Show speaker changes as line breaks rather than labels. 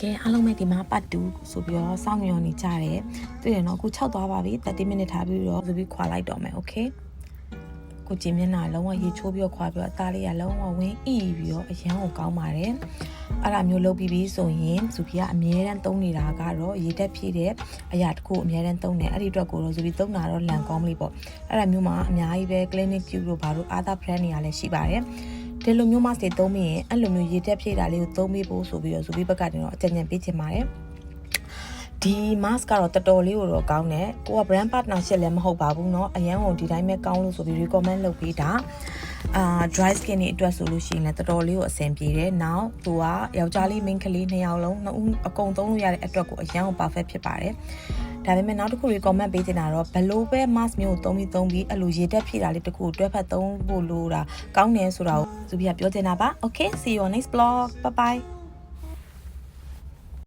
ကဲအားလုံးပဲဒီမှာပတ်တူဆိုပြီးတော့စောင့်မျှော်နေကြတယ်တွေ့တယ်နော်အခု6သွားပါပြီ30 minute ထားပြီးတော့ဆိုပြီးခွာလိုက်တော့မယ်โอเคကိုကြည်မျက်နှာလုံးဝရေချိုးပြီးတော့ခွာပြီးတော့အသားလေးကလုံးဝဝင်းအီပြီးတော့အရန်ကိုကောင်းပါတယ်အဲ့ဒါမျိုးလုပ်ပြီးဆိုရင်ဇူဖီကအမြဲတမ်းသုံးနေတာကတော့ရေတက်ဖြည့်တဲ့အရာတစ်ခုအမြဲတမ်းသုံးတယ်အဲ့ဒီအတွက်ကိုတော့ဇူဖီသုံးတာတော့လန်ကောင်းမလေးပေါ့အဲ့ဒါမျိုးမှာအများကြီးပဲ clinic Q တို့ဘာလို့ other brand တွေကလည်းရှိပါတယ်ဒီလိုမျိုး mask တွေသုံးပြီးရင်အဲ့လိုမျိုးရေတက်ဖြည့်တာလေးကိုသုံးပြီးဖို့ဆိုပြီးတော့ဇူဖီဘက်ကနေတော့အကြံဉာဏ်ပေးချင်ပါတယ်ဒီ mask ကတော့တော်တော်လေးကိုတော့ကောင်းတယ်ကိုက brand partnership လည်းမဟုတ်ပါဘူးเนาะအရန်ကိုဒီတိုင်းပဲကောင်းလို့ဆိုပြီး recommend လုပ်ပေးတာdry skin တွေအတွက်ဆိုလို့ရှိရင်လည်းတော်တော်လေးကိုအဆင်ပြေတယ်။ Now သူကယောက်ျားလေး main ကလေး2ယောက်လုံးနှစ်ဦးအကုန်သုံးလို့ရတဲ့အတွက်ကိုအရန်ကို perfect ဖြစ်ပါတယ်။ဒါပေမဲ့နောက်တစ်ခု recommend ပေးချင်တာတော့ဘလို့ပဲ mask မျိုးကိုသုံးပြီးအဲ့လိုရေတက်ဖြည့်တာလေးတစ်ခုတွဲဖက်သုံးဖို့လိုတာကောင်းတယ်ဆိုတာကိုသူပြပြောချင်တာပါ။ Okay, see you on next vlog. Bye bye.